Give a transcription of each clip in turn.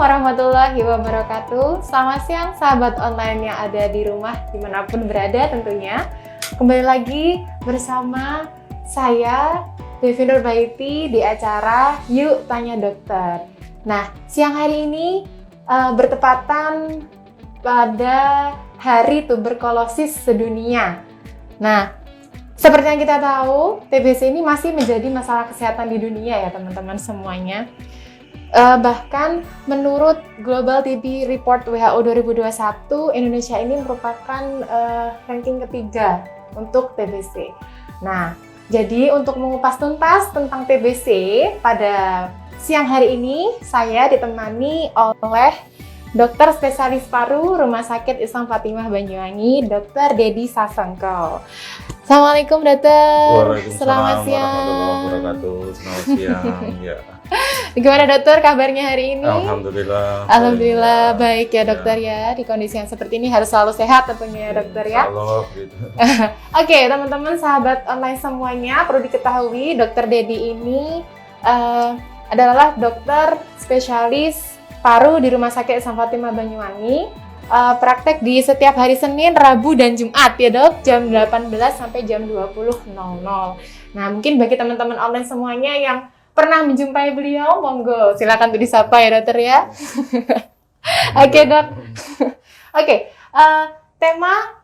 warahmatullahi wabarakatuh. Selamat siang sahabat online yang ada di rumah dimanapun berada tentunya. Kembali lagi bersama saya Devi Nurbaiti di acara Yuk Tanya Dokter. Nah, siang hari ini bertepatan pada Hari Tuberkulosis Sedunia. Nah, seperti yang kita tahu, TBC ini masih menjadi masalah kesehatan di dunia ya teman-teman semuanya. Bahkan menurut Global TB Report WHO 2021, Indonesia ini merupakan ranking ketiga untuk TBC. Nah, jadi untuk mengupas tuntas tentang TBC pada siang hari ini, saya ditemani oleh dokter spesialis paru Rumah Sakit Islam Fatimah Banyuwangi, Dr. Dedi Sasongko. Assalamualaikum dokter. Waalaikumsalam Selamat siang. warahmatullahi wabarakatuh. Selamat siang. Ya. Gimana dokter kabarnya hari ini? Alhamdulillah. Alhamdulillah baik ya dokter ya. Di kondisi yang seperti ini harus selalu sehat tentunya ya dokter ya. Allah gitu. Oke teman-teman sahabat online semuanya, perlu diketahui dokter Dedi ini adalah dokter spesialis paru di Rumah Sakit Islam Fatimah Banyuwangi. Praktek di setiap hari Senin, Rabu, dan Jumat ya dok, jam 18 sampai jam 20.00. Nah mungkin bagi teman-teman online semuanya yang pernah menjumpai beliau, monggo silakan tuh disapa ya dokter ya. Oke dok. Oke, tema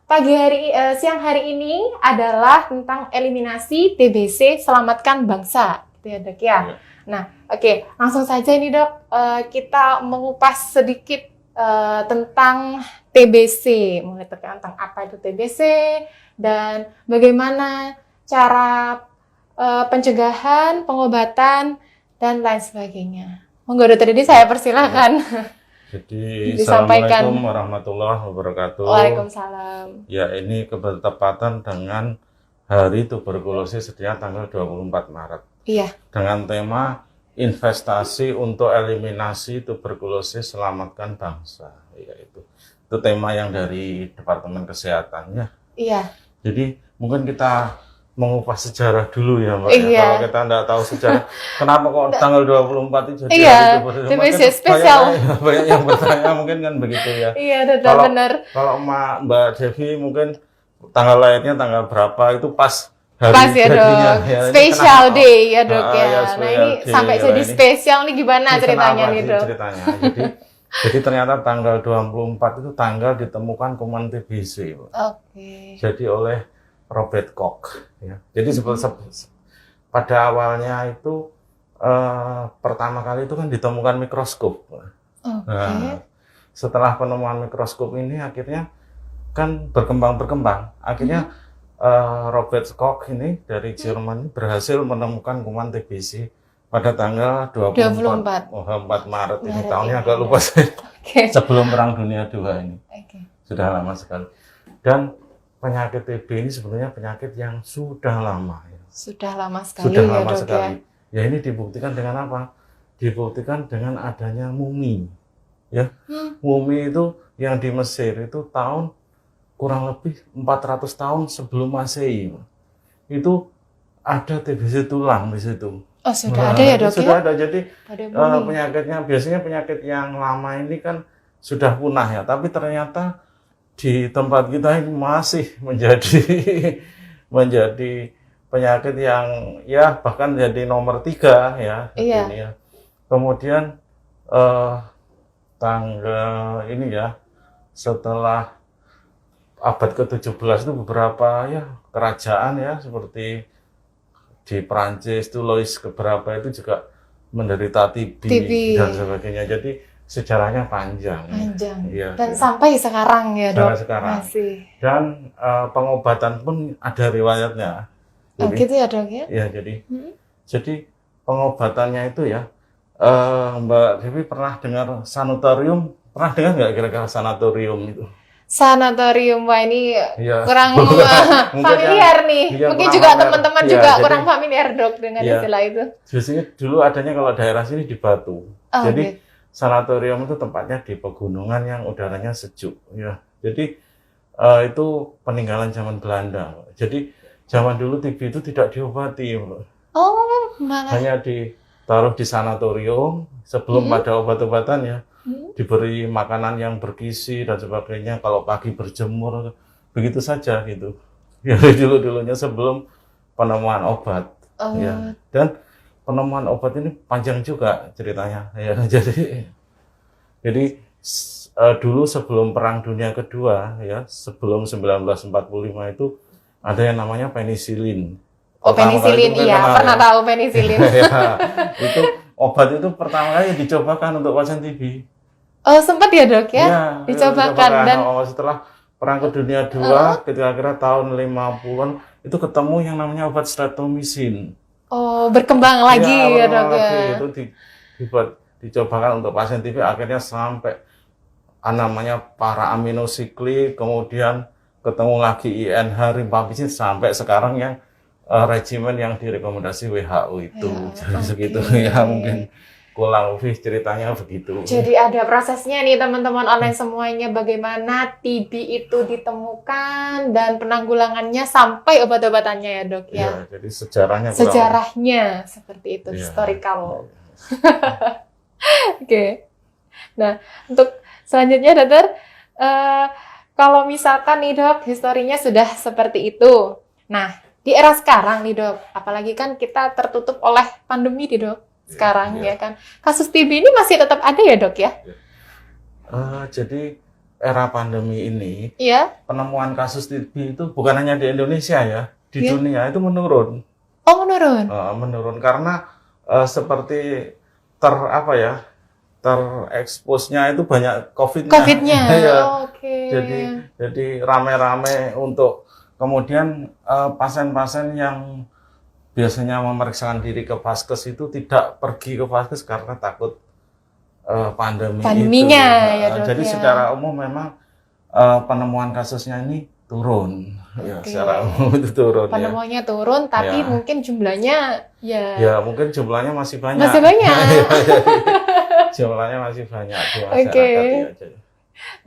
siang hari ini adalah tentang eliminasi TBC, selamatkan bangsa, gitu ya dok ya. Nah, oke, langsung saja ini dok, kita mengupas sedikit tentang TBC, mulai tentang apa itu TBC dan bagaimana cara pencegahan, pengobatan dan lain sebagainya. Monggo dokter Dedi saya persilahkan. Jadi Disampaikan. Assalamualaikum warahmatullahi wabarakatuh. Waalaikumsalam. Ya, ini bertepatan dengan Hari Tuberkulosis Sedunia tanggal 24 Maret. Iya. Dengan tema investasi untuk eliminasi tuberkulosis, selamatkan bangsa. Ya, itu tema yang dari Departemen Kesehatan ya. Iya. Jadi mungkin kita mengupas sejarah dulu ya Mbak. Iya. Ya. Kalau kita nggak tahu sejarah, kenapa kok tanggal 24 itu jadi Iya, hari tuberkulosis? TBC Mungkin spesial. Banyak yang bertanya mungkin kan begitu ya. Iya, dokter benar. Kalau Mbak Devi mungkin tanggal lahirnya tanggal berapa itu pas hari Pas ya jadinya, dok, ya. Ini special kenapa? day ya dok ya. Ya, Nah special ini day. sampai Ya, jadi ini. spesial nih gimana Ini ceritanya kenapa nih sih dok? ceritanya? Jadi ternyata tanggal 24 itu tanggal ditemukan kuman TBC. Oke. Jadi oleh Robert Koch. Ya. Jadi pada awalnya itu pertama kali itu kan ditemukan mikroskop. Oke. Nah, setelah penemuan mikroskop ini akhirnya kan berkembang. Akhirnya Robert Koch ini dari Jerman berhasil menemukan kuman TBC pada tanggal 24 Maret ini. Tahunnya agak lupa saya. Oke. Sebelum Perang Dunia II ini. Oke. Sudah lama sekali. Dan penyakit TB ini sebenarnya penyakit yang sudah lama. Ya. Sudah lama sekali Sudah ya lama dok sekali. Ya ini dibuktikan dengan apa? Dibuktikan dengan adanya mumi. Ya, mumi itu yang di Mesir itu tahun kurang lebih 400 tahun sebelum Masehi. Itu ada TBC tulang di situ. Oh sudah ada ya dok ya? Sudah ada. Jadi Ada mumi. penyakitnya biasanya penyakit yang lama ini kan sudah punah ya. Tapi ternyata di tempat kita ini masih menjadi penyakit yang ya bahkan jadi nomor 3 ya. Iya. Dunia. Kemudian tanggal ini ya setelah abad ke-17 itu beberapa ya kerajaan ya seperti di Prancis itu Louis keberapa itu juga menderita TB. Dan sebagainya. Jadi sejarahnya panjang. Ya, Dan sampai sekarang ya dok. Sampai sekarang. Masih. Dan pengobatan pun ada riwayatnya. Oh gitu ya dok ya? Ya jadi pengobatannya itu ya Mbak Devi pernah dengar sanatorium? Pernah dengar nggak kira-kira sanatorium itu? Sanatorium, wah ini Ya, kurang familiar nih. Iya, Mungkin kurang juga familiar. teman-teman Iya, juga jadi- kurang familiar dok dengan Iya. istilah itu. Biasanya dulu adanya kalau daerah sini di Batu. Oh, Jadi gitu. sanatorium itu tempatnya di pegunungan yang udaranya sejuk. Ya, jadi itu peninggalan zaman Belanda. Jadi zaman dulu TB itu tidak diobati, Oh malah. hanya ditaruh di sanatorium sebelum pada obat-obatan ya. diberi makanan yang bergizi dan sebagainya. Kalau pagi berjemur, begitu saja gitu. Ya dulu-dulunya sebelum penemuan obat. Ya. Dan penemuan obat ini panjang juga ceritanya. Ya, jadi dulu sebelum Perang Dunia Kedua, ya sebelum 1945 itu ada yang namanya penisilin. Oh, penisilin, iya, pernah tahu penisilin. Ya, itu obat itu pertama kali dicobakan untuk pasien TB. Oh, sempat ya dok ya? Ya, dicobakan. Dan setelah Perang Dunia Kedua, kira-kira tahun 50-an, itu ketemu yang namanya obat streptomycin. Oh, berkembang lagi ya dok ya? Itu dicobakan untuk pasien TB, akhirnya sampai namanya para aminosiklik, kemudian ketemu lagi INH, rifampicin, sampai sekarang yang regimen yang direkomendasi WHO itu. Jadi segitu ya, mungkin kurang lebih ceritanya begitu. Jadi ada prosesnya nih teman-teman online semuanya, bagaimana TB itu ditemukan dan penanggulangannya sampai obat-obatannya ya dok ya? Ya, jadi sejarahnya seperti itu, historical. Oke. Nah, untuk selanjutnya dokter, kalau misalkan nih dok, historinya sudah seperti itu. Nah, di era sekarang nih dok, apalagi kan kita tertutup oleh pandemi nih dok, sekarang ya kan. Kasus TB ini masih tetap ada ya dok ya? Jadi era pandemi ini, penemuan kasus TB itu bukan hanya di Indonesia ya, di dunia itu menurun. Oh, menurun? Menurun karena seperti tereksposnya itu banyak COVID-nya. Ya. Jadi rame-rame untuk kemudian pasien-pasien yang biasanya memeriksakan diri ke vaskes itu tidak pergi ke vaskes karena takut pandeminya itu. Ya, dok, jadi secara umum memang penemuan kasusnya ini turun. Ya, secara umum itu turun. Penemuannya turun, tapi mungkin jumlahnya ya mungkin jumlahnya masih banyak. Masih banyak. Jumlahnya masih banyak di masyarakat.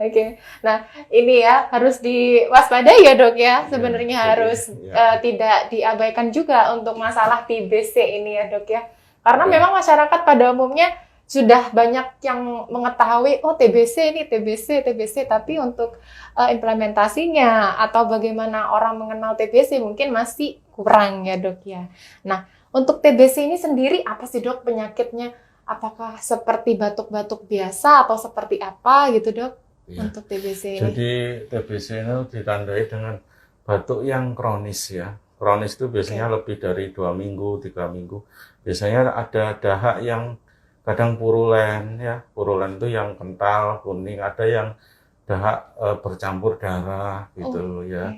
Oke. Nah, ini ya harus diwaspadai ya dok ya. Sebenarnya harus tidak diabaikan juga untuk masalah TBC ini ya dok ya. Karena memang masyarakat pada umumnya sudah banyak yang mengetahui, oh TBC ini TBC, tapi untuk implementasinya atau bagaimana orang mengenal TBC mungkin masih kurang ya dok ya. Nah, untuk TBC ini sendiri apa sih dok penyakitnya? Apakah seperti batuk-batuk biasa atau seperti apa gitu dok untuk TBC ini? Jadi TBC ini ditandai dengan batuk yang kronis ya. Kronis itu biasanya lebih dari 2 minggu, 3 minggu. Biasanya ada dahak yang kadang purulen ya. Purulen itu yang kental, kuning. Ada yang dahak bercampur darah gitu ya.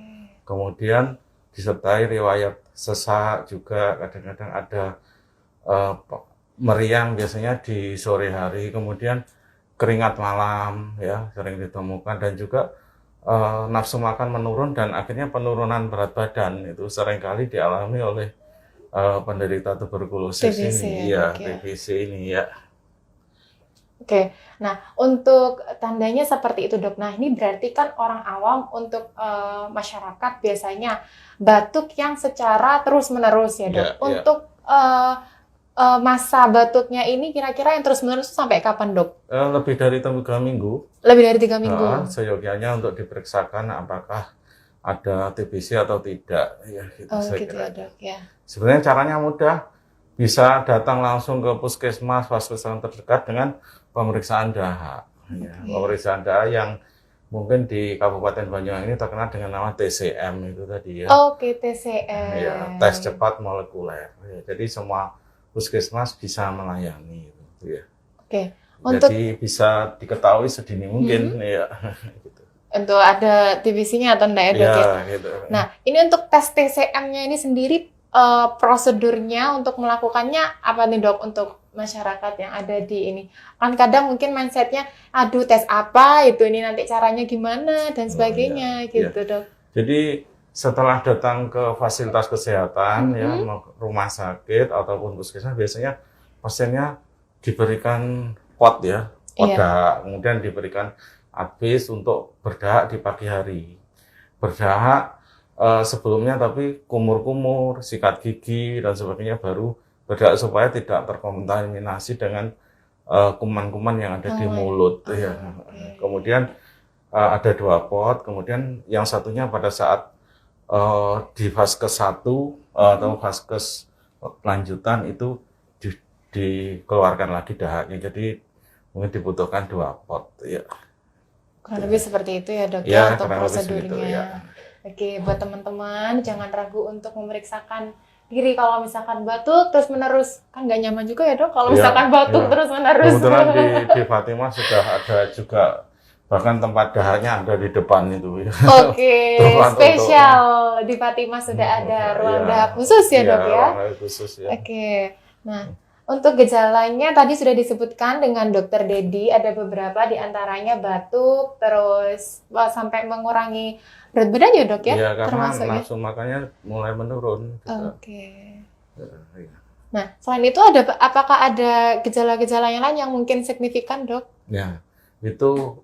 Kemudian disertai riwayat sesak juga. Kadang-kadang ada meriang biasanya di sore hari, kemudian keringat malam ya sering ditemukan, dan juga nafsu makan menurun dan akhirnya penurunan berat badan itu seringkali dialami oleh penderita tuberkulosis TBC TBC ini ya. Oke, nah untuk tandanya seperti itu dok. Nah ini berarti kan orang awam untuk masyarakat biasanya batuk yang secara terus menerus ya dok. Untuk masa batuknya ini kira-kira yang terus-menerus sampai kapan dok? Lebih dari 3 minggu. Lebih dari 3 minggu. Seyogianya untuk diperiksakan apakah ada TBC atau tidak. Ya, gitu, saya kira. Ya dok ya. Sebenarnya caranya mudah, bisa datang langsung ke puskesmas, vaskes terdekat dengan pemeriksaan dahak. Ya, pemeriksaan dahak yang mungkin di Kabupaten Banyuwangi ini terkenal dengan nama TCM itu tadi ya. TCM. Ya, tes cepat molekuler. Ya, jadi semua puskesmas bisa melayani gitu ya. Jadi bisa diketahui sedini mungkin ya. Gitu. Untuk ada TBC-nya atau enggak ya dok ya? Gitu. Nah, ini untuk tes TCM-nya ini sendiri prosedurnya untuk melakukannya apa nih dok untuk masyarakat yang ada di ini? Kan kadang mungkin mindset-nya, aduh tes apa itu ini nanti caranya gimana dan sebagainya gitu dok. Jadi setelah datang ke fasilitas kesehatan, ya rumah sakit ataupun puskesmas, biasanya pasiennya diberikan pot ya, dahak, kemudian diberikan habis untuk berdahak di pagi hari. Berdahak sebelumnya tapi kumur-kumur, sikat gigi dan sebagainya, baru berdahak supaya tidak terkontaminasi dengan kuman-kuman yang ada di Oh, mulut oh, ya. oke. Kemudian ada 2 pot, kemudian yang satunya pada saat di vaskes 1 atau vaskes lanjutan itu dikeluarkan lagi dahaknya. Jadi mungkin dibutuhkan 2 pot ya. Kurang lebih seperti itu ya dok Ya, ya untuk kurang lebih segitu, prosedurnya. ya. Oke, buat teman-teman jangan ragu untuk memeriksakan diri kalau misalkan batuk terus menerus, kan nggak nyaman juga ya dok kalau Ya, misalkan batuk ya. terus menerus. Kebetulan di Fatima sudah ada juga, bahkan tempat dahaknya ada di depan itu ya. Oke, Tempat spesial di Fatima sudah ada ruang Ya, dahak khusus ya dok ya. ruang dahak khusus ya. Oke, nah untuk gejalanya tadi sudah disebutkan dengan Dokter Dedi, ada beberapa di antaranya batuk, terus sampai mengurangi berat badan ya dok ya, Iya, karena termasuk ya. nafsu makannya mulai menurun. Gitu. Oke. Ya. Nah, selain itu apakah ada gejala-gejala yang lain yang mungkin signifikan dok? Ya, itu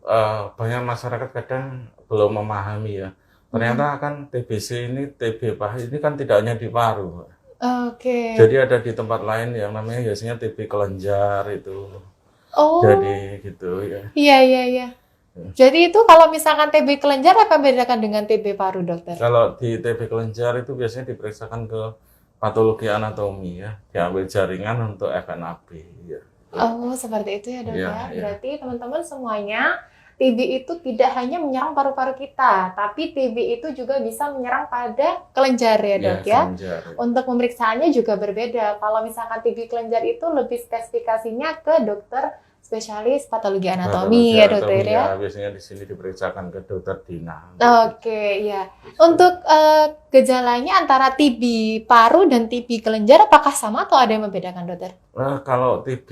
banyak masyarakat kadang belum memahami ya. Ternyata kan TBC ini, TB paru ini kan tidak hanya di paru. Oke. Jadi ada di tempat lain yang namanya biasanya TB kelenjar itu. Oh. Jadi gitu ya. Iya. Jadi itu kalau misalkan TB kelenjar apa bedakan dengan TB paru dokter? Kalau di TB kelenjar itu biasanya diperiksakan ke patologi anatomi ya, diambil jaringan untuk FNAB ya. Oh, seperti itu ya dok Iya, ya. iya. Berarti teman-teman semuanya TB itu tidak hanya menyerang paru-paru kita, tapi TB itu juga bisa menyerang pada kelenjar ya dok ya. Kelenjar, ya. Untuk pemeriksaannya juga berbeda. Kalau misalkan TB kelenjar itu lebih spesifikasinya ke dokter spesialis patologi anatomi ya dokter ya. Biasanya di sini diperiksakan ke dokter Dina. Oke, ya. Untuk gejalanya antara TB paru dan TB kelenjar apakah sama atau ada yang membedakan dokter? Kalau TB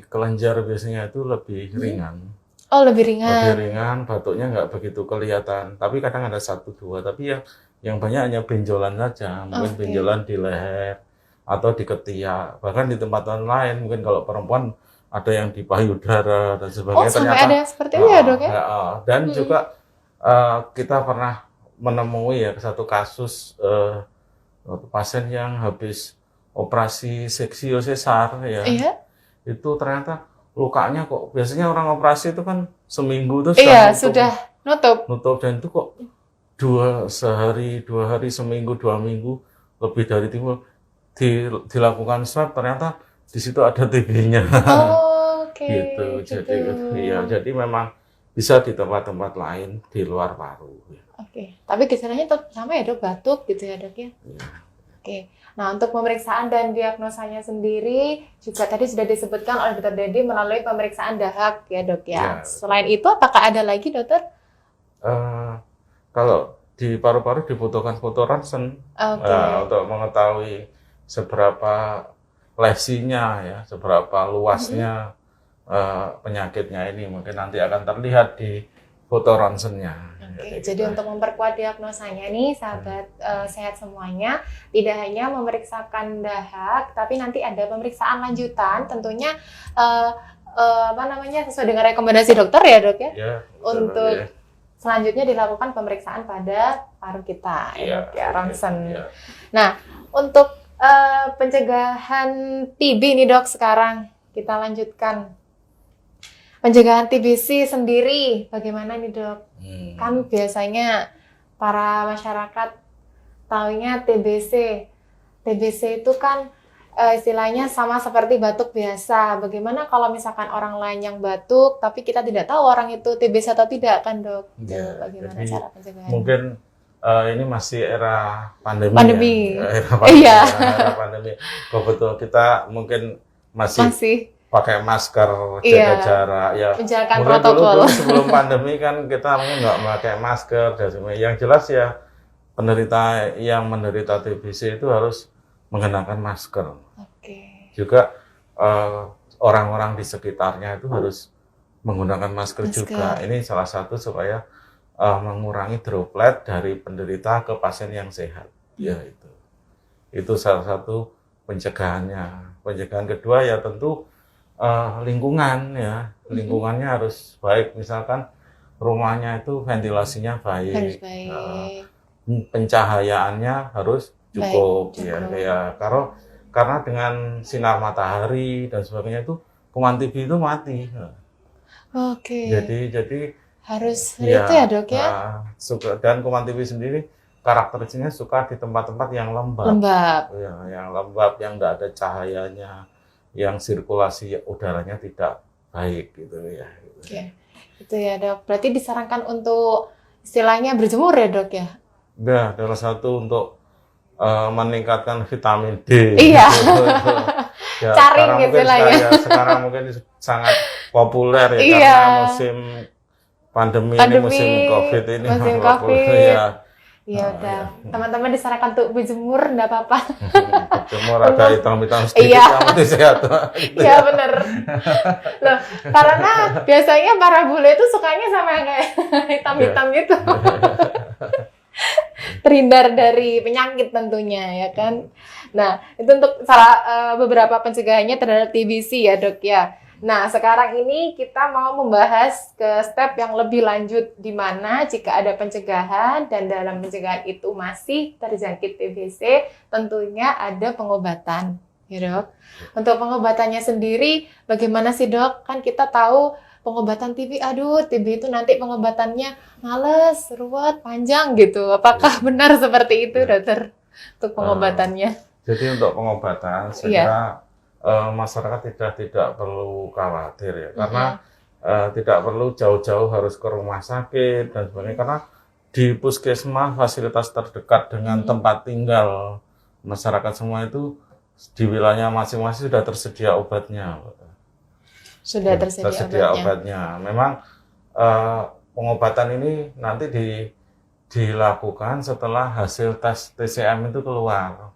kelenjar biasanya itu lebih ringan. Oh, lebih Lebih ringan. ringan, batuknya nggak begitu kelihatan. Tapi kadang ada 1-2. Tapi yang banyak hanya benjolan saja. Mungkin Oke. benjolan di leher atau di ketiak. Bahkan di tempat lain, mungkin kalau perempuan ada yang di payudara dan Oh, sebagainya. sampai Ternyata ada seperti itu ya dok ya? Dan juga kita pernah menemui ya satu kasus pasien yang habis operasi seksio sesar ya. Iya. Itu ternyata lukanya kok biasanya orang operasi itu kan seminggu itu Iya, nutup, sudah nutup. dan itu kok 2 hari, seminggu, 2 minggu lebih dari timbul dilakukan swab ternyata di situ ada TB-nya. Oh, oke. Gitu. Jadi memang bisa di tempat-tempat lain di luar paru. Oke. Tapi gejalanya tetap sama ya dok, batuk gitu ya dok ya? Ya. Oke. Nah, untuk pemeriksaan dan diagnosanya sendiri juga tadi sudah disebutkan oleh Dokter Dedi melalui pemeriksaan dahak ya dok ya. Ya. Selain itu apakah ada lagi dokter? Kalau di paru-paru dibutuhkan foto ronsen Oke. untuk mengetahui seberapa lesinya ya, seberapa luasnya penyakitnya ini mungkin nanti akan terlihat di foto ronsennya. Oke, jadi untuk memperkuat diagnosanya nih sahabat sehat semuanya, tidak hanya memeriksakan dahak, tapi nanti ada pemeriksaan lanjutan tentunya sesuai dengan rekomendasi dokter ya dok ya. Ya, Untuk ya. selanjutnya dilakukan pemeriksaan pada paru kita ya dok ya, ronsen. Ya. Nah, untuk pencegahan TB nih dok sekarang kita lanjutkan. Pencegahan TBC sendiri bagaimana nih dok? Kan biasanya para masyarakat taunya TBC. TBC itu kan istilahnya sama seperti batuk biasa. Bagaimana kalau misalkan orang lain yang batuk tapi kita tidak tahu orang itu TBC atau tidak kan dok? Ya, Bagaimana jadi cara pencegahan? mungkin ini masih era pandemi. Pandemi. Ya. Era pandemi. Iya. Era pandemi. Betul kita mungkin masih pakai masker, jaga Iya, jarak ya. menjalankan Mungkin protokol. dulu sebelum pandemi kan kita mungkin nggak pakai masker dan sebagainya. Yang jelas ya penderita yang menderita TBC itu harus mengenakan masker. Oke. Juga orang-orang di sekitarnya itu harus menggunakan masker juga. Ini salah satu supaya mengurangi droplet dari penderita ke pasien yang sehat. Ya itu. Itu salah satu pencegahannya. Pencegahan kedua ya tentu lingkungan ya, lingkungannya harus baik, misalkan rumahnya itu ventilasinya baik, Harus baik. Pencahayaannya harus cukup, Baik, cukup. ya karena dengan sinar matahari dan sebagainya itu kuman TB itu mati. Oke. Jadi Harus ya, itu ya dok ya? dan kuman TB sendiri karakteristiknya suka di tempat-tempat yang lembab. Lembab. Ya, yang lembab, yang nggak ada cahayanya, yang sirkulasi udaranya tidak baik gitu ya. Oke. Itu ya dok. Berarti disarankan untuk istilahnya berjemur ya dok ya? Nah, salah satu untuk meningkatkan vitamin D. Iya. Ya, Caring istilahnya. Sekarang mungkin sangat populer ya Iya. karena musim pandemi ini, musim COVID ini. Musim populer, COVID. ya. Ya udah, teman-teman disarankan untuk berjemur, enggak apa-apa. Berjemur ada hitam-hitam sedikit, Iya. yang penting sehat. Iya bener. Loh, karena biasanya para bule itu sukanya sama yang kayak hitam-hitam gitu. Terhindar dari penyakit tentunya ya kan. Nah, itu untuk beberapa pencegahannya terhadap TBC ya dok ya. Nah, sekarang ini kita mau membahas ke step yang lebih lanjut di mana jika ada pencegahan dan dalam pencegahan itu masih terjangkit TBC, tentunya ada pengobatan, ya dok. Untuk pengobatannya sendiri, bagaimana sih dok? Kan kita tahu pengobatan TB, aduh TB itu nanti pengobatannya males, ruwet, panjang gitu. Apakah benar seperti itu dokter untuk pengobatannya? Jadi untuk pengobatan, saya kira masyarakat tidak perlu khawatir ya, karena tidak perlu jauh-jauh harus ke rumah sakit dan sebagainya, karena di puskesmas fasilitas terdekat dengan tempat tinggal masyarakat semua itu di wilayah masing-masing sudah tersedia obatnya. Sudah tersedia obatnya. Memang pengobatan ini nanti dilakukan setelah hasil tes TCM itu keluar.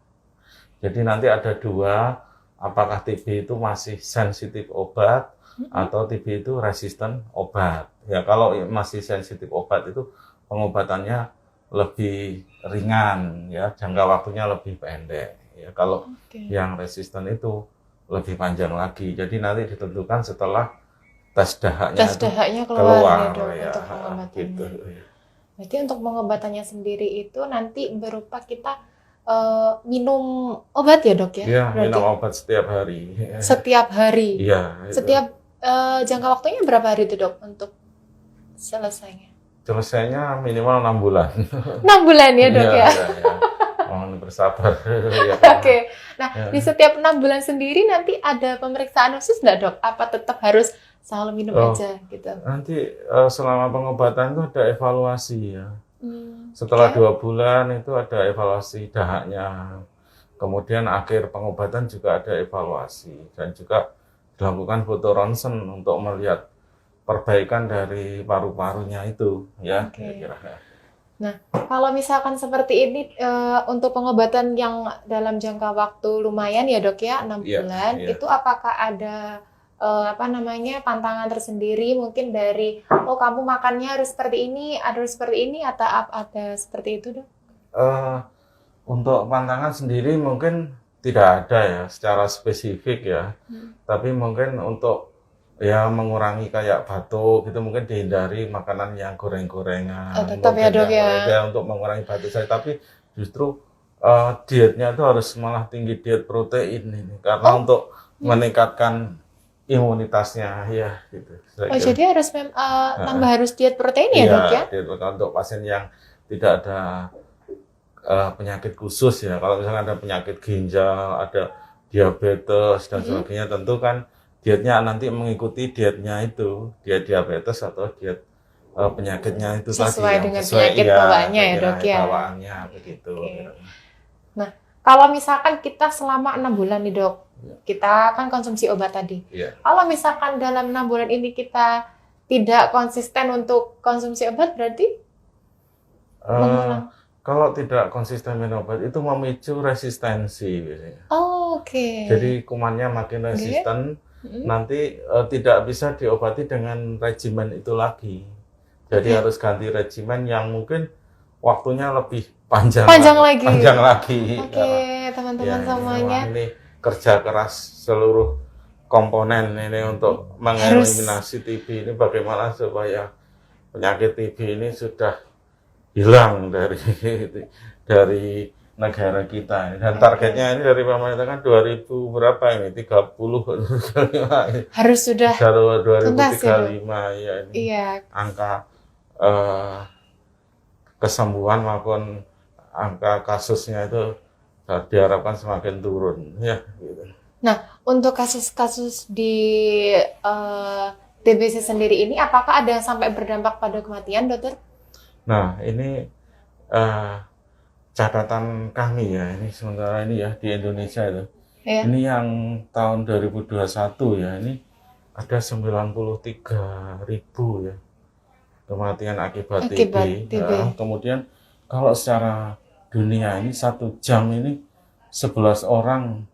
Jadi nanti ada dua, apakah TB itu masih sensitif obat atau TB itu resisten obat. Ya kalau masih sensitif obat itu pengobatannya lebih ringan, ya jangka waktunya lebih pendek. Ya kalau yang resisten itu lebih panjang lagi. Jadi nanti ditentukan setelah tes dahaknya keluar ya, untuk pengobatannya. Gitu. Jadi untuk pengobatannya sendiri itu nanti berupa kita minum obat ya dok ya? Iya, berarti minum obat setiap hari. Setiap hari? Iya. Setiap jangka waktunya berapa hari itu dok untuk selesainya? Selesainya minimal 6 bulan. 6 bulan ya dok ya? Mohon bersabar. Ya, Oke. Nah, di setiap 6 bulan sendiri nanti ada pemeriksaan khusus nggak dok? Apa tetap harus selalu minum aja gitu? Nanti selama pengobatan itu ada evaluasi ya. Setelah 2 bulan itu ada evaluasi dahaknya. Kemudian akhir pengobatan juga ada evaluasi. Dan juga dilakukan foto ronsen untuk melihat perbaikan dari paru-parunya itu. Ya, kira-kira. Nah, kalau misalkan seperti ini untuk pengobatan yang dalam jangka waktu lumayan ya dok ya, 6 bulan, itu apakah ada pantangan tersendiri mungkin dari kamu makannya harus seperti ini atau ada seperti itu dok? Untuk pantangan sendiri mungkin tidak ada ya secara spesifik ya, tapi mungkin untuk ya mengurangi kayak batuk gitu mungkin dihindari makanan yang goreng-gorengan. Tetap ya dok ya. Untuk mengurangi batuk saya, tapi justru dietnya itu harus malah tinggi diet protein ini karena untuk meningkatkan imunitasnya ya gitu. Jadi harus nambah harus diet protein ya dok ya? Diet protein untuk pasien yang tidak ada penyakit khusus ya. Kalau misalnya ada penyakit ginjal, ada diabetes dan sebagainya, tentu kan dietnya nanti mengikuti dietnya itu, diet diabetes atau diet penyakitnya itu sesuai tadi. Dengan penyakit bawaannya ya dok ya? Bawaannya begitu. Nah, kalau misalkan kita selama 6 bulan nih dok, kita kan konsumsi obat tadi. Kalau misalkan dalam 6 bulan ini kita tidak konsisten untuk konsumsi obat, berarti kalau tidak konsisten minum obat itu memicu resistensi biasanya. Jadi kumannya makin resisten, nanti tidak bisa diobati dengan regimen itu lagi. Jadi harus ganti regimen yang mungkin waktunya lebih panjang lagi. Teman-teman semuanya. Ini kerja keras seluruh komponen ini untuk mengeliminasi TB ini, bagaimana supaya penyakit TB ini sudah hilang dari negara kita ini. Dan targetnya ini dari pemerintah kan 2000 berapa ini? 30 Harus sudah tuntas ya, Dok? 2035 ya ini. Iya. Angka kesembuhan maupun angka kasusnya itu diharapkan semakin turun ya gitu. Nah, untuk kasus-kasus di TBC sendiri ini, apakah ada yang sampai berdampak pada kematian, dokter? Nah, ini catatan kami ya, ini sementara ini ya di Indonesia itu. Iya. Ini yang tahun 2021 ya, ini ada 93.000 ya kematian akibat TB. Kemudian kalau secara dunia ini 1 jam ini 11 orang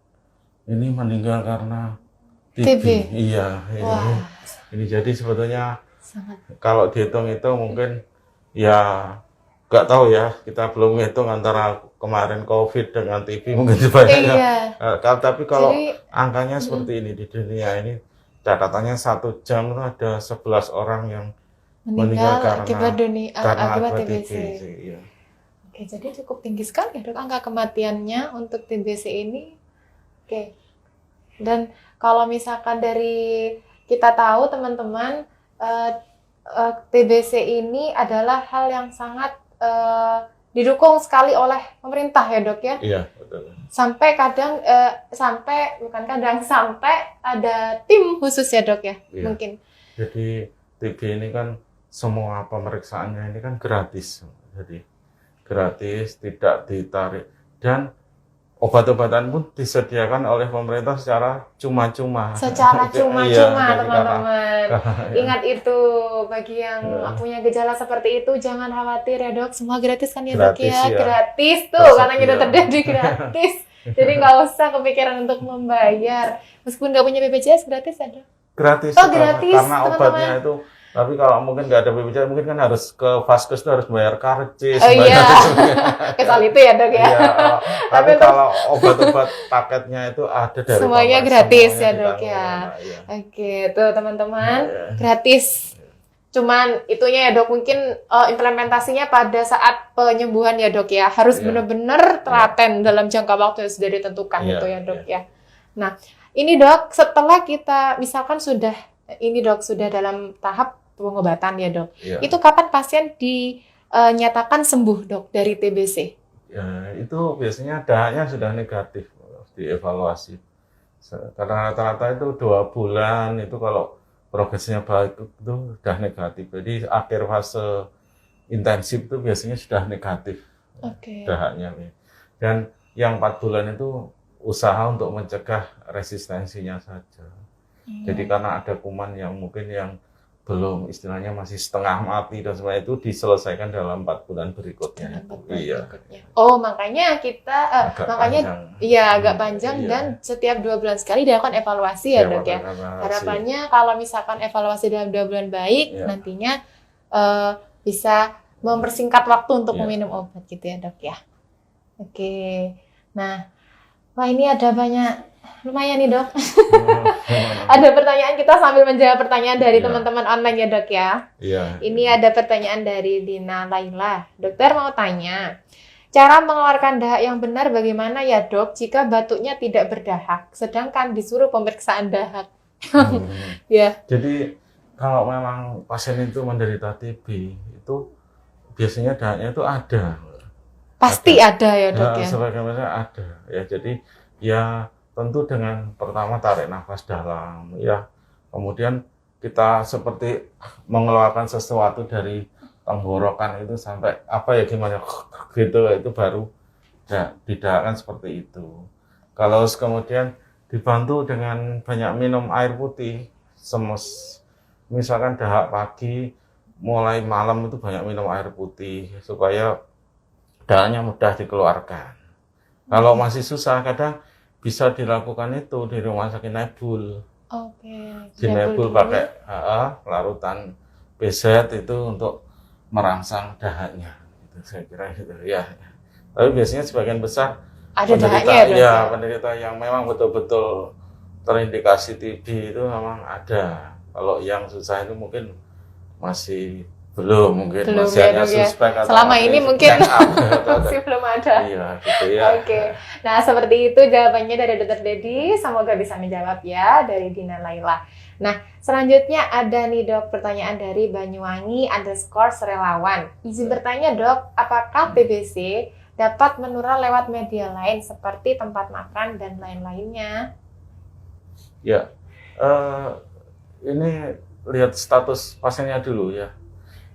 ini meninggal karena TB. Iya, ini jadi sebetulnya kalau dihitung-hitung mungkin ya nggak tahu ya, kita belum hitung antara kemarin COVID dengan TB mungkin banyak. Iya. Tapi kalau angkanya seperti ini di dunia ini catatannya 1 jam itu ada 11 orang yang meninggal akibat TBC. Iya. Oke, jadi cukup tinggi sekali ya, Dok, angka kematiannya untuk TBC ini. Oke. Dan kalau misalkan dari kita tahu teman-teman, TBC ini adalah hal yang sangat didukung sekali oleh pemerintah ya, Dok ya. Iya, betul. Sampai sampai ada tim khusus ya, Dok ya. Iya. Mungkin. Jadi TB ini kan semua pemeriksaannya ini kan gratis. Jadi gratis, tidak ditarik, dan obat-obatan pun disediakan oleh pemerintah secara cuma-cuma. Secara cuma-cuma, iya, teman-teman. Ingat itu, bagi yang punya gejala seperti itu, jangan khawatir ya, Dok. Semua gratis kan ya, Dok ya? Gratis tuh, karena kita terjadi gratis. Jadi nggak usah kepikiran untuk membayar. Meskipun nggak punya BPJS, gratis ya, Dok? Gratis. Oh, gratis, karena teman-teman. Obatnya itu. Tapi kalau mungkin nggak ada BPJS, mungkin kan harus ke Vaskes itu harus bayar karcis. Oh iya, kesal itu ya, Dok ya. Iya, tapi kalau obat-obat paketnya itu ada dari semuanya gratis ya, Dok ya. Iya. Oke, tuh teman-teman, gratis. Cuman itunya ya, Dok, mungkin implementasinya pada saat penyembuhan ya, Dok ya. Harus benar-benar telaten dalam jangka waktu yang sudah ditentukan itu ya, Dok ya. Nah, ini, Dok, setelah kita misalkan sudah dalam tahap pengobatan ya, Dok. Iya. Itu kapan pasien dinyatakan sembuh, Dok, dari TBC? Ya, itu biasanya dahaknya sudah negatif, dievaluasi. Karena rata-rata itu 2 bulan, itu kalau progresnya baik itu sudah negatif. Jadi akhir fase intensif itu biasanya sudah negatif dahaknya. Dan yang 4 bulan itu usaha untuk mencegah resistensinya saja. Jadi karena ada kuman yang mungkin yang belum istilahnya masih setengah mati dan semuanya itu diselesaikan dalam 4 bulan berikutnya. Iya. Oh, makanya kita agak panjang dan setiap 2 bulan sekali dilakukan evaluasi ya, Dok ya. Harapannya kalau misalkan evaluasi dalam 2 bulan baik, nantinya bisa mempersingkat waktu untuk meminum obat gitu ya, Dok ya. Oke. Nah, wah ini ada banyak, lumayan nih, Dok. Ada pertanyaan, kita sambil menjawab pertanyaan dari teman-teman online ya, Dok ya. Iya. Ini ada pertanyaan dari Dina Laila. Dokter mau tanya, cara mengeluarkan dahak yang benar bagaimana ya, Dok, jika batuknya tidak berdahak, sedangkan disuruh pemeriksaan dahak? Ya. Jadi kalau memang pasien itu menderita TB, itu biasanya dahaknya itu ada. Pasti ada ya, Dok ya. Sebagaimana ada. Ya, jadi ya tentu dengan pertama tarik nafas dalam, ya. Kemudian kita seperti mengeluarkan sesuatu dari tenggorokan itu sampai gimana gitu, itu baru didahakkan seperti itu. Kalau kemudian dibantu dengan banyak minum air putih, misalkan dahak pagi, mulai malam itu banyak minum air putih supaya dahaknya mudah dikeluarkan. Kalau masih susah, kadang bisa dilakukan itu di rumah sakit Nebul. Di Nebul pakai larutan BZ itu untuk merangsang dahaknya. Itu saya kira gitu ya. Tapi biasanya sebagian besar ada dahaknya ya, penderita yang memang betul-betul terindikasi TB itu memang ada. Kalau yang susah itu mungkin masih Belum, mungkin Belum masih ya, hanya Dok, ya. suspek atau Selama ada ini yang mungkin stand up, atau ada. masih belum ada. Iya, gitu ya. Oke, nah seperti itu jawabannya dari Dokter Dedi. Semoga bisa menjawab ya dari Dina Laila. Nah, selanjutnya ada nih Dok pertanyaan dari Banyuwangi _relawan. Izin bertanya Dok, apakah TBC dapat menular lewat media lain seperti tempat makan dan lain-lainnya? Ya, ini lihat status pasiennya dulu ya.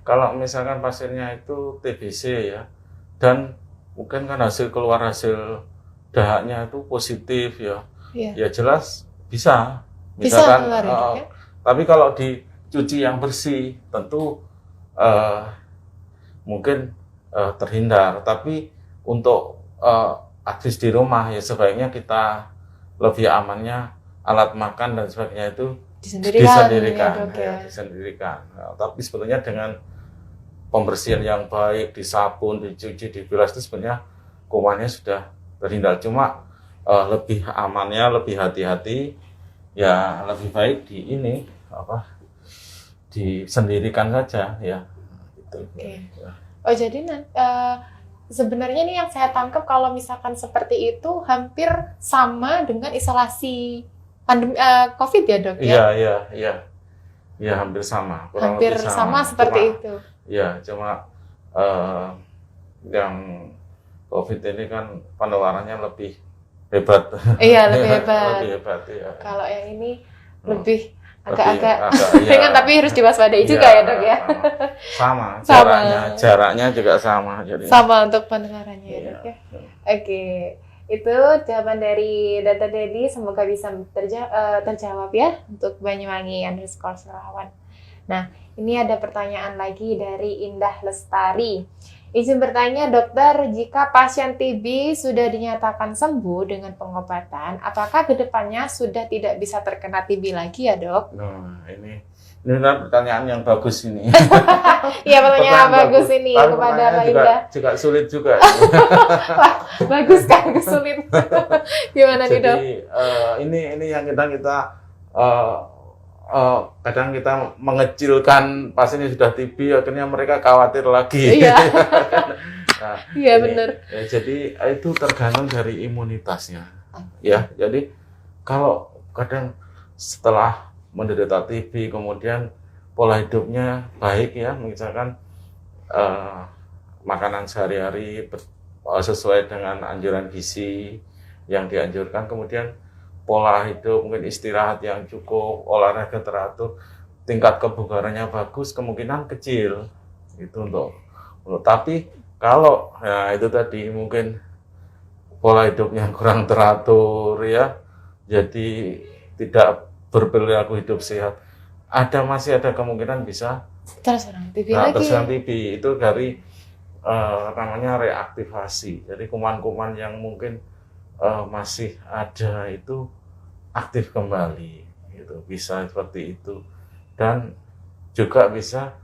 Kalau misalkan pasiennya itu TBC ya, dan mungkin kan keluar hasil dahaknya itu positif ya, Iya. ya jelas bisa. Bisa Misalkan, keluar ya, Dok, ya? tapi kalau dicuci yang bersih, tentu mungkin terhindar. Tapi untuk akses di rumah ya sebaiknya kita lebih amannya alat makan dan sebagainya itu disendirikan. Nah, tapi sebetulnya dengan pembersihan yang baik, disabun, dicuci, dibilas itu sebenarnya kumannya sudah terhindar. Cuma lebih amannya, lebih hati-hati, ya lebih baik disendirikan saja ya. Gitu. Oke. Oh jadi sebenarnya nih yang saya tangkap kalau misalkan seperti itu hampir sama dengan isolasi pandemi COVID ya Dok ya? Iya, hampir sama. Hampir sama seperti itu. Ya, cuma yang COVID ini kan penularannya lebih hebat. Iya, lebih hebat. Lebih hebat ya. Kalau yang ini lebih agak-agak ringan ya. Tapi harus diwaspadai juga ya Dok ya. Sama, Sama. jaraknya juga sama. Jadi. Sama untuk penularannya ya Dok ya. Oke, itu jawaban dari Dr. Dedi. Semoga bisa terjawab ya untuk Banyuwangi _relawan. Nah, ini ada pertanyaan lagi dari Indah Lestari. Izin bertanya dokter, jika pasien TB sudah dinyatakan sembuh dengan pengobatan, apakah kedepannya sudah tidak bisa terkena TB lagi ya dok? Nah, ini pertanyaan yang bagus ini. Iya, pertanyaan bagus ini tapi kepada Mbak Indah. Juga sulit juga. Wah, bagus kan, sulit. Gimana nih dok? Jadi ini yang kita kadang kita mengecilkan pasien yang sudah TB, akhirnya mereka khawatir lagi. Iya. Nah, iya benar. Jadi itu tergantung dari imunitasnya. Ya, jadi kalau kadang setelah menderita TB kemudian pola hidupnya baik ya, misalkan makanan sehari-hari sesuai dengan anjuran gizi yang dianjurkan, kemudian pola hidup, mungkin istirahat yang cukup, olahraga teratur, tingkat kebugarannya bagus, kemungkinan kecil itu untuk tapi kalau ya itu tadi mungkin pola hidupnya kurang teratur ya, jadi tidak berperilaku hidup sehat, masih ada kemungkinan bisa terserang TB lagi. terserang TB itu dari namanya reaktivasi, jadi kuman-kuman yang mungkin masih ada itu aktif kembali, gitu. Bisa seperti itu, dan juga bisa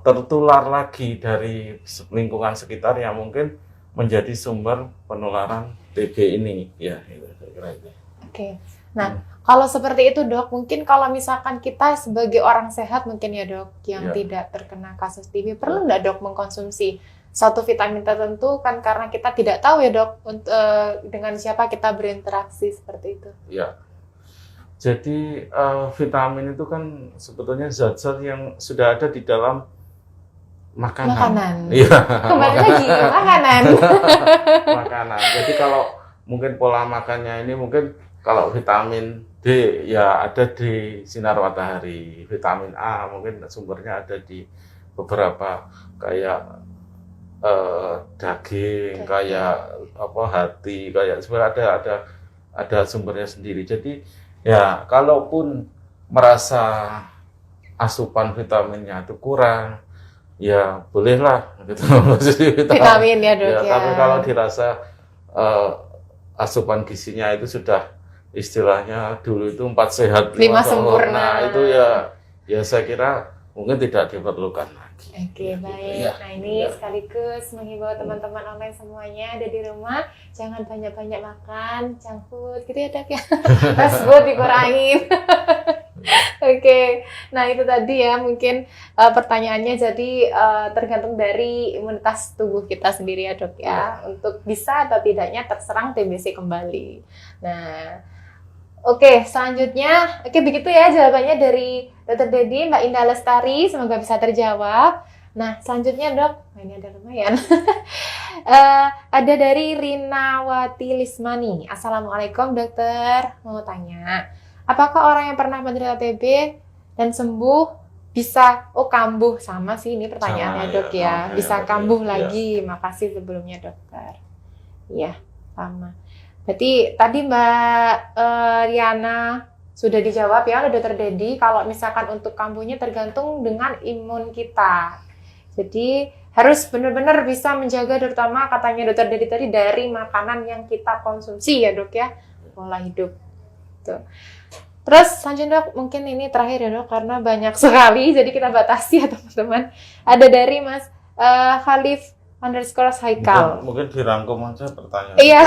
tertular lagi dari lingkungan sekitar yang mungkin menjadi sumber penularan TB ini, ya. Gitu, kira-kira itu. Oke, nah kalau seperti itu dok, mungkin kalau misalkan kita sebagai orang sehat mungkin ya dok, yang tidak terkena kasus TB, perlu nggak dok mengkonsumsi satu vitamin tertentu kan, karena kita tidak tahu ya dok dengan siapa kita berinteraksi seperti itu. Ya, jadi vitamin itu kan sebetulnya zat-zat yang sudah ada di dalam makanan. Iya. Kembali lagi makanan. Makanan. Jadi kalau mungkin pola makannya ini mungkin kalau vitamin D ya ada di sinar matahari, vitamin A mungkin sumbernya ada di beberapa kayak daging, kayak hati, kayak sebenarnya ada sumbernya sendiri. Jadi ya kalaupun merasa asupan vitaminnya itu kurang, ya bolehlah gitu. Vitamin ya dok ya. Tapi kalau dirasa asupan gizinya itu sudah istilahnya dulu itu 4 sehat 5 sempurna. Nah itu ya saya kira mungkin tidak diperlukan lagi. Oke, baik. Nah ini sekaligus menghimbau teman-teman online semuanya ada di rumah, jangan banyak-banyak makan junk food gitu ya dok ya. Fast food dikurangin. Oke, nah itu tadi ya mungkin pertanyaannya jadi tergantung dari imunitas tubuh kita sendiri ya dok ya, untuk bisa atau tidaknya terserang TBC kembali. Nah, oke selanjutnya, oke begitu ya jawabannya dari Dr. Dedi, Mbak Indah Lestari, semoga bisa terjawab. Nah selanjutnya dok, ini ada lumayan. Ada dari Rinawati Lismani. Assalamualaikum dokter, mau tanya. Apakah orang yang pernah menderita TB dan sembuh bisa kambuh sama sih ini pertanyaannya Sama, dok ya. ya, Sama, bisa ya, kambuh ya. lagi. Makasih sebelumnya dokter. Iya sama. Berarti tadi Mbak Riana sudah dijawab ya oleh dokter Dedi. Kalau misalkan untuk kambuhnya tergantung dengan imun kita. Jadi harus benar-benar bisa menjaga, terutama katanya dokter Dedi tadi dari makanan yang kita konsumsi ya dok ya, pola hidup. Tuh. Terus selanjutnya dok, mungkin ini terakhir ya dok, karena banyak sekali, jadi kita batasi ya teman-teman. Ada dari Mas Khalif _ Haikal. Mungkin dirangkum aja pertanyaan. Iya.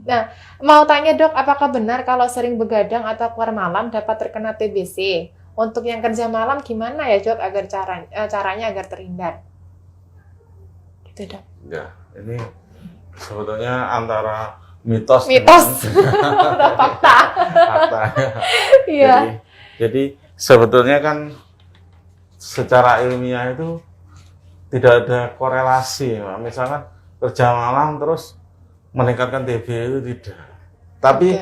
Nah, mau tanya dok, apakah benar kalau sering begadang atau keluar malam dapat terkena TBC? Untuk yang kerja malam gimana ya dok, agar caranya agar terhindar? Gitu dok. Ya, ini sebetulnya antara mitos Atau fakta. fakta. Iya. Jadi sebetulnya kan secara ilmiah itu tidak ada korelasi. Misalkan kerja malam terus meningkatkan TB itu tidak. Tapi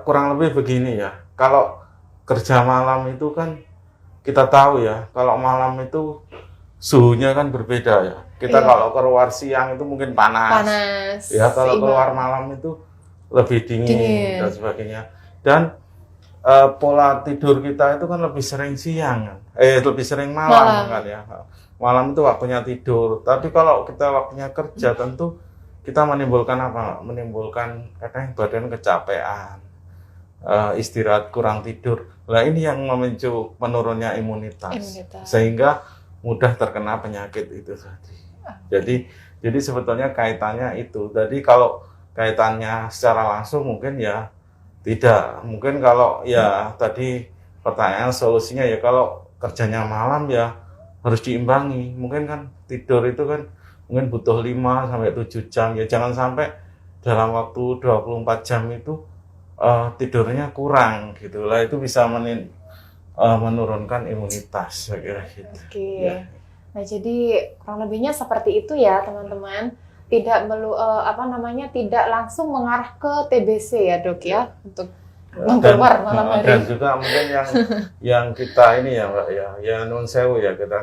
kurang lebih begini ya. Kalau kerja malam itu kan kita tahu ya, kalau malam itu suhunya kan berbeda ya. Kita kalau keluar siang itu mungkin panas. Ya, kalau keluar malam itu lebih dingin dan sebagainya. Dan pola tidur kita itu kan lebih sering siang, lebih sering malam kan ya. Malam itu waktunya tidur. Tapi kalau kita waktunya kerja tentu kita menimbulkan apa? Menimbulkan kadang badan kecapean, istirahat kurang tidur. Nah ini yang memicu menurunnya imunitas. Sehingga mudah terkena penyakit itu tadi. Jadi sebetulnya kaitannya itu. Jadi kalau kaitannya secara langsung mungkin ya tidak. Mungkin kalau ya tadi pertanyaan solusinya ya kalau kerjanya malam ya harus diimbangi. Mungkin kan tidur itu kan mungkin butuh 5 sampai 7 jam ya. Jangan sampai dalam waktu 24 jam itu tidurnya kurang gitu lah. Itu bisa menurunkan imunitas saya kira gitu. Oke. Ya. Nah, jadi kurang lebihnya seperti itu ya, teman-teman. Tidak tidak langsung mengarah ke TBC ya, Dok ya, untuk keluar malam hari. Dan juga mungkin yang kita ini ya, Mbak ya nun sewu ya, kita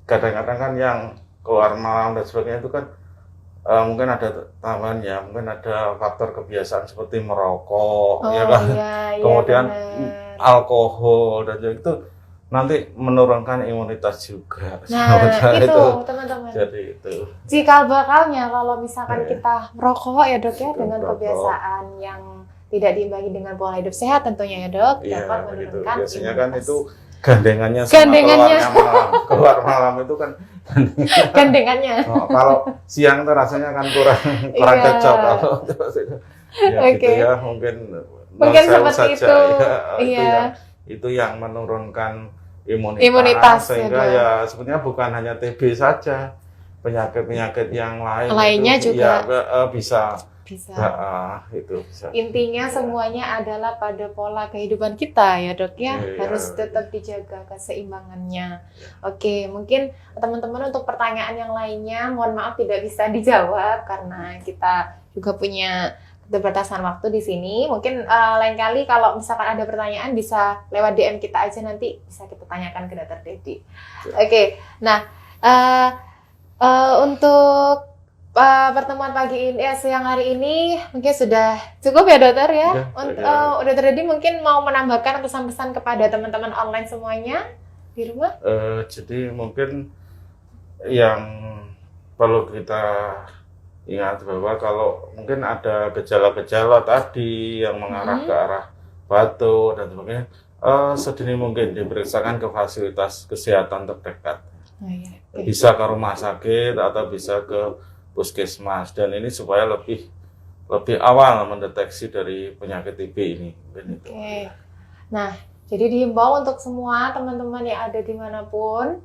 kadang-kadang kan yang keluar malam dan sebagainya itu kan mungkin ada tambahan ya, mungkin ada faktor kebiasaan seperti merokok, ya kan, kemudian alkohol dan itu nanti menurunkan imunitas juga. Nah itu teman-teman. Jadi itu. Cikal bakalnya kalau misalkan kita merokok ya dok ya, dengan kebiasaan yang tidak diimbangi dengan pola hidup sehat tentunya ya dok, dapat menurunkan biasanya imunitas. kan itu gandengannya sama keluar malam itu kan gandengannya. Kalau siang tuh rasanya kan kurang cocok kalau ya gitu ya mungkin seperti saja, itu. Itu yang menurunkan imunitas sehingga ya sebetulnya bukan hanya TB saja, penyakit-penyakit yang lainnya itu juga bisa. Itu bisa. Intinya semuanya adalah pada pola kehidupan kita ya dok ya, harus tetap dijaga keseimbangannya. Oke, mungkin teman-teman untuk pertanyaan yang lainnya mohon maaf tidak bisa dijawab karena kita juga punya keterbatasan waktu di sini. Mungkin lain kali kalau misalkan ada pertanyaan bisa lewat DM kita aja, nanti bisa kita tanyakan ke Dr. Dedi. Oke, nah untuk pertemuan pagi ini siang hari ini mungkin sudah cukup ya dokter ya. Dokter Dedi mungkin mau menambahkan pesan-pesan kepada teman-teman online semuanya di rumah? Jadi mungkin yang perlu kita ingat bahwa kalau mungkin ada gejala-gejala tadi yang mengarah ke arah batuk dan sebagainya, sedini mungkin diperiksakan ke fasilitas kesehatan terdekat. Bisa ke rumah sakit atau bisa ke puskesmas, dan ini supaya lebih lebih awal mendeteksi dari penyakit TB ini. Mungkin itu. Oke. Nah, jadi dihimbau untuk semua teman-teman yang ada dimanapun,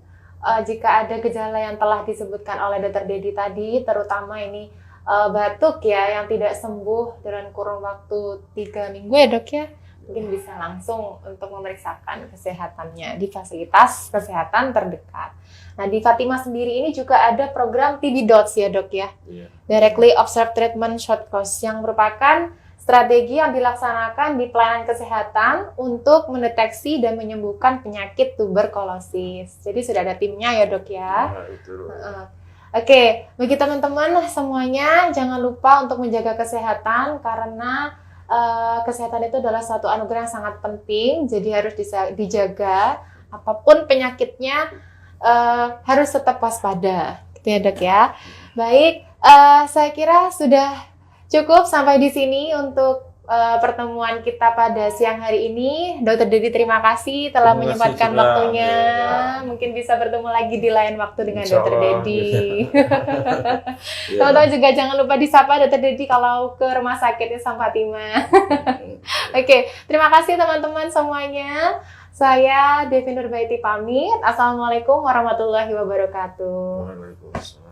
jika ada gejala yang telah disebutkan oleh Dr. Dedi tadi, terutama ini batuk ya yang tidak sembuh dalam kurun waktu 3 minggu ya dok ya, mungkin bisa langsung untuk memeriksakan kesehatannya di fasilitas kesehatan terdekat. Nah di Fatima sendiri ini juga ada program TB Dots ya dok ya, Iya. Directly Observed Treatment Short Course, yang merupakan strategi yang dilaksanakan di pelayanan kesehatan untuk mendeteksi dan menyembuhkan penyakit tuberkulosis. Jadi sudah ada timnya ya dok ya. Nah, itu. Oke, bagi teman-teman semuanya jangan lupa untuk menjaga kesehatan karena kesehatan itu adalah suatu anugerah yang sangat penting, jadi harus dijaga. Apapun penyakitnya harus tetap waspada, gitu ya dok ya. Baik, saya kira sudah cukup sampai di sini untuk pertemuan kita pada siang hari ini. Dr. Dedi terima kasih telah Terima kasih menyempatkan juga. waktunya. Ya. Mungkin bisa bertemu lagi di lain waktu dengan Insya Dr. Allah. Dedi. Iya. Teman-teman juga jangan lupa disapa Dr. Dedi kalau ke Rumah Sakit Islam Fatima. Oke, terima kasih teman-teman semuanya. Saya Devi Nurbaiti pamit. Assalamualaikum warahmatullahi wabarakatuh. Waalaikumsalam.